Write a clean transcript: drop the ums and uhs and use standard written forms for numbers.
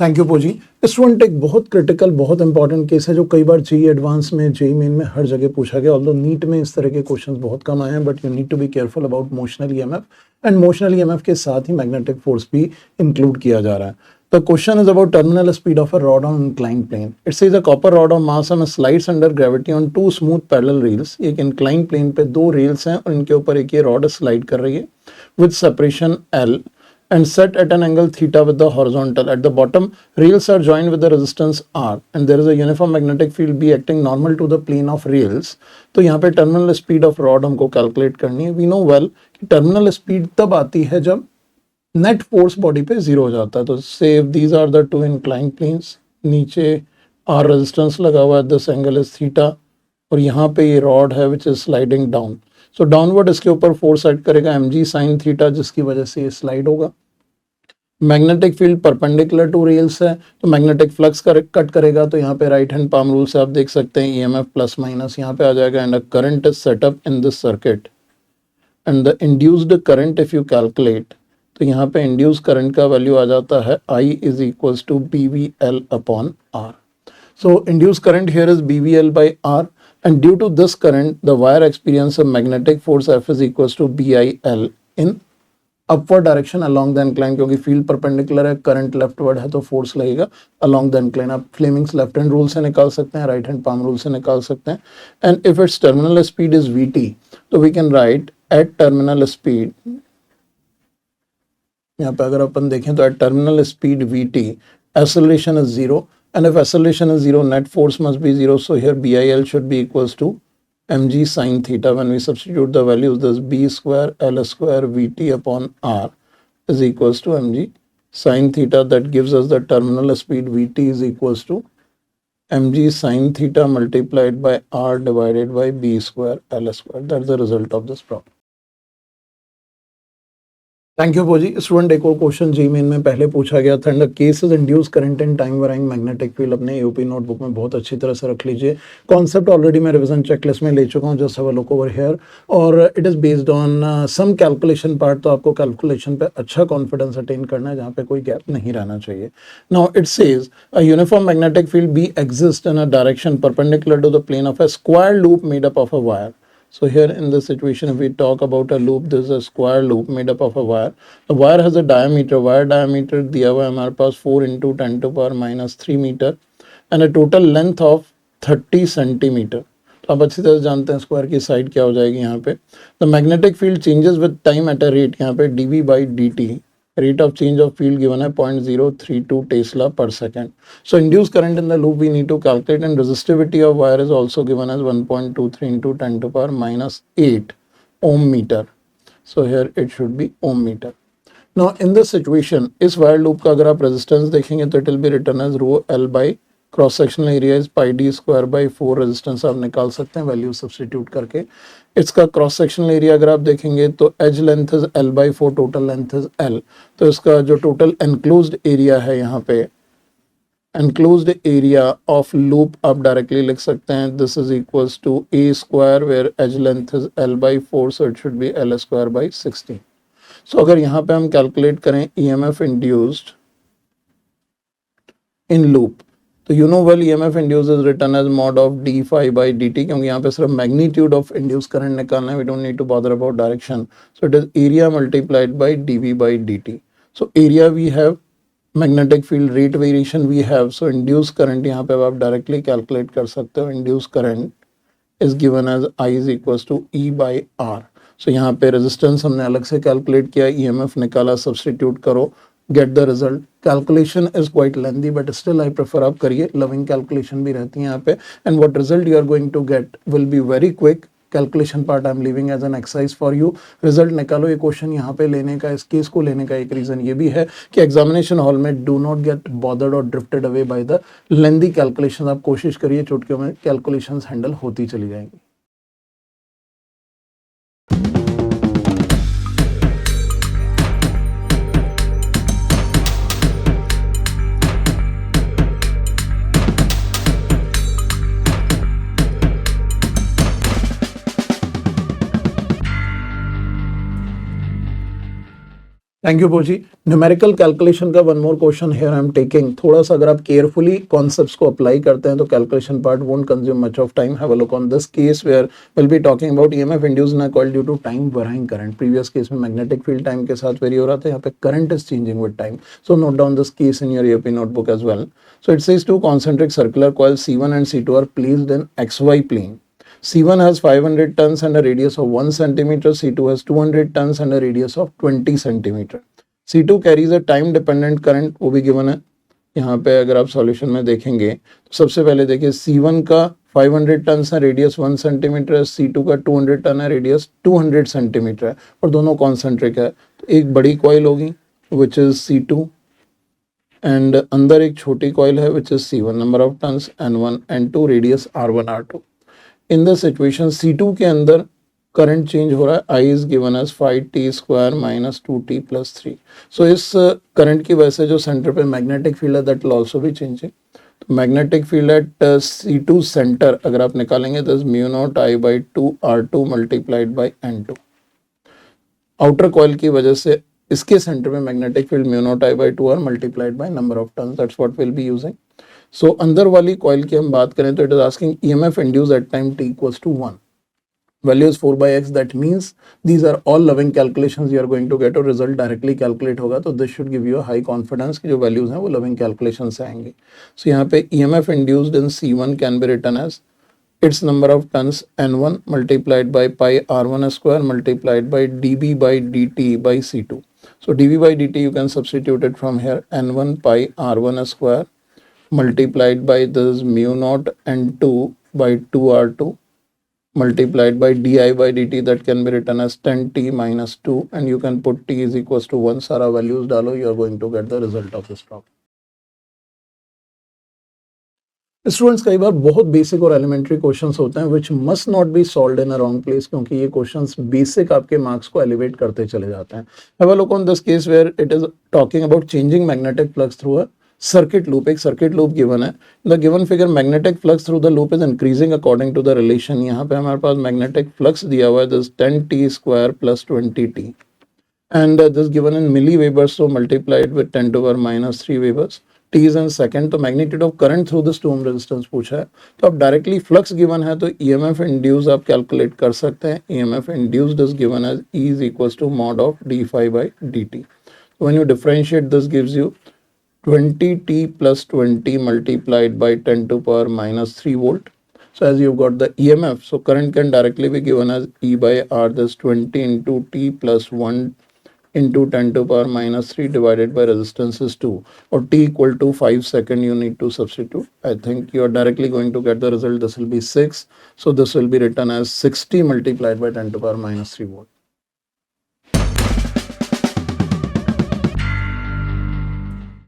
Thank you पोजी। Student एक बहुत क्रिटिकल बहुत इंपॉर्टेंट केस है जो कई बार जेईई एडवांस में जेईई मेन में हर जगह पूछा गया। ऑल्दो नीट में इस तरह के क्वेश्चंस बहुत कम आए हैं, but you need to be careful about motional EMF and motional EMF के साथ ही मैग्नेटिक फोर्स भी इंक्लूड किया जा रहा है। The question is about terminal speed of a rod on inclined plane. It says a copper rod of mass m slides under gravity on two smooth parallel rails. एक inclined plane पे दो rails हैं और इनके ऊपर एक ये rod slide कर रही है with separation L and set at an angle theta with the horizontal. At the bottom, rails are joined with the resistance R and there is a uniform magnetic field B acting normal to the plane of rails. तो यहाँ पे terminal speed of rod हमको calculate करनी है. We know well कि terminal speed तब आती है जब नेट फोर्स बॉडी पे जीरो हो जाता है। तो से these are the two inclined planes, नीचे आर रेजिस्टेंस लगा हुआ है, दिस एंगल इज थीटा और यहाँ पे ये रॉड है which is sliding down. So downward इसके ऊपर फोर्स एक्ट करेगा mg साइन थीटा, जिसकी वजह से ये स्लाइड होगा। Magnetic field perpendicular to rails है तो मैग्नेटिक फ्लक्स कट करेगा। तो यहाँ पे राइट हैंड पाम रूल से आप देख सकते हैं ईएमएफ प्लस माइनस यहाँ पे आ जाएगा and a current is setup in this circuit and the induced current if you calculate, तो यहाँ पे इंड्यूस करंट का वैल्यू आ जाता है I is equals to BVL upon R। So induce current here is BVL by R and due to this current the wire experience a magnetic force F is equals to BIL in upward direction along the incline, क्योंकि field perpendicular है, current leftward है तो force लगेगा along the incline. आप Fleming's left hand rule से निकाल सकते हैं, राइट हैंड पाम रूल से निकाल सकते हैं। And if its terminal speed is VT तो we can write at terminal speed, यहाँ पे अगर अपन देखें तो at terminal speed VT acceleration is 0 and if acceleration is 0 net force must be 0, so here BIL should be equals to mg sin theta. When we substitute the values, this B square L square VT upon R is equals to mg sin theta. That gives us the terminal speed VT is equals to mg sin theta multiplied by R divided by B square L square. That's the result of this problem. Thank you पोजी। Student एक और question जी main में पहले पूछा गया था, cases induce current and time varying magnetic field अपने यूपी नोटबुक में बहुत अच्छी तरह से रख लीजिए। कॉन्सेप्ट ऑलरेडी मैं रिवीजन चेकलिस्ट में ले चुका हूँ, just have a look over here, और it is based on some calculation part. तो आपको कैलकुलेशन पे अच्छा कॉन्फिडेंस अटेन करना है जहाँ पे कोई गैप नहीं रहना चाहिए। Now it says a uniform magnetic field B exist in a direction perpendicular to the plane of a square loop made up of a wire. So here in this situation, if we talk about a loop, this is a square loop made up of a wire. The wire has a diameter, wire diameter दिया हुआ है हमारे पास 4 into 10 to power minus 3 meter and a total length of 30 centimeter. तो आप अच्छी तरह जानते हैं स्क्वायर की साइड क्या हो जाएगी यहाँ पे। The magnetic field changes with time at a rate, यहाँ पे dV by dt, rate of change of field given है 0.032 Tesla per second. So induced current in the loop we need to calculate, and resistivity of wire is also given as 1.23 into 10 to power minus 8 ohm meter. So here it should be ohm meter. Now in this situation इस wire loop का अगर आप resistance देखेंगे तो it will be written as rho L by cross sectional area is pi D square by 4, resistance आप निकाल सकते हैं वैल्यू सब्स्टिट्यूट करके। इसका क्रॉस सेक्शनल एरिया अगर आप देखेंगे तो edge length is L by 4, total length is L। तो इसका जो टोटल एनक्लोज्ड एरिया है यहाँ पे, एनक्लोज्ड एरिया ऑफ लूप आप डायरेक्टली लिख सकते हैं, this is equals to a square where edge length is L by 4, so it should be L square by 16। So अगर यहाँ पे हम कैलकुलेट करें EMF इंड्यूस्ड इन लूप, तो you know well EMF induce is written as mod of d phi by dt, क्योंकि यहाँ पे सिर्फ मैग्नीट्यूड ऑफ इंड्यूस करंट निकालना है, we don't need to bother about direction. So it is area multiplied by dv by dt। So area we have, magnetic field rate variation we have, so induce current यहाँ पे आप directly calculate कर सकते हो। Induce current is given as I is equals to E by R। So यहाँ पे resistance हमने अलग से कैलकुलेट किया, EMF निकाला, सब्स्टिट्यूट करो, get the result. Calculation is quite lengthy but still I prefer आप करिए, loving calculation भी रहती है यहाँ पे, and what result you are going to get will be very quick. Calculation part I am leaving as an exercise for you. Result निकालो। ये question यहाँ पे लेने का, इस केस को लेने का एक रीज़न ये भी है कि एग्जामिनेशन हॉल में do not get bothered or drifted away by the lengthy calculations। आप कोशिश करिए चुटकियों में कैलकुलेशंस हैंडल होती चली जाएंगी। थैंक यू बोजी। न्यूमेरिकल कैलकुलेशन का one more question here I am taking. थोड़ा सा अगर आप केयरफुली कॉन्सेप्ट्स को अप्लाई करते हैं तो calculation part won't consume much of time. Have a look on this case where will be talking about EMF induced in a coil due to time varying current. Previous case में magnetic field time के साथ vary हो रहा था, यहाँ पे current is changing with time. So note down this case in your EOP notebook as well. So it says two concentric circular coils C1 and C2 are placed in XY plane. C1 has 500 turns and a radius of 1 centimeter. C2 has 200 turns and a radius of 20 centimeter. C2 carries a time dependent current, वो भी given है यहाँ पे। अगर आप solution में देखेंगे तो सबसे पहले देखिए C1 का 500 टन है, रेडियस 1 सेंटीमीटर है। C2 का 200 टन है, रेडियस 200 सेंटीमीटर है और दोनों कॉन्सेंट्रिक है। तो एक बड़ी कॉइल होगी विच इज C2 एंड अंदर एक छोटी कॉइल है which is C1, number of turns N1 N2, radius R1 R2। In the situation C2 के अंदर करंट चेंज हो रहा है। I is given as 5t square minus 2t plus 3। So इस करंट की वजह से जो सेंटर पे मैग्नेटिक फील्ड है that will also be changing. तो magnetic field at C2 centre अगर आप निकालेंगे तो mu naught I by 2 R2 multiplied by N2। Outer coil की वजह से इसके सेंटर में magnetic field mu naught I by 2 R multiplied by number of turns, that's what will be using. So अंदर वाली कॉइल की हम बात करें तो it is asking EMF induced at time t equals to 1, value is 4 by x, that means these are all loving calculations you are going to get और result directly calculate होगा। तो this should give you a high confidence कि जो values हैं वो loving calculation से आएंगे। so यहाँ पे EMF induced in C1 can be written as its number of turns N1 multiplied by pi R1 square multiplied by dB by dt by C2। so dB by dt you can substitute it from here, N1 pi R1 square multiplied by this mu naught N2 by 2R2 multiplied by di by dt, that can be written as 10t minus 2 and you can put t is equals to 1, सारा values डालो, you are going to get the result of this problem। Students कई बार बहुत basic और elementary questions होते हैं which must not be solved in a wrong place, क्योंकि ये questions basic आपके मार्क्स को एलिवेट करते चले जाते हैं। Have a look on this case where it is talking about changing magnetic flux through a circuit loop. एक circuit loop given है। The given figure magnetic flux through the loop is increasing according to the relation. यहाँ पे हमारे पास magnetic flux दिया हुआ है this 10t स्क्वायर प्लस 20t and this given in milli webers, so multiplied with 10 to power minus 3 webers. t is in second. तो magnitude of current through this 2 ohm resistance पूछा है। तो अब डायरेक्टली फ्लक्स गिवन है तो ईएमएफ इंड्यूस आप कैलकुलेट कर सकते हैं। EMF induced is given as E is equals to mod of d5 by dt। When you differentiate this gives you 20t plus 20 multiplied by 10 to power minus 3 volt. So as you've got the EMF, so current can directly be given as E by R, this 20 into t plus 1 into 10 to power minus 3 divided by resistance is 2, or t equal to 5 second you need to substitute. I think you are directly going to get the result. This will be 6. So this will be written as 60 multiplied by 10 to power minus 3 volt.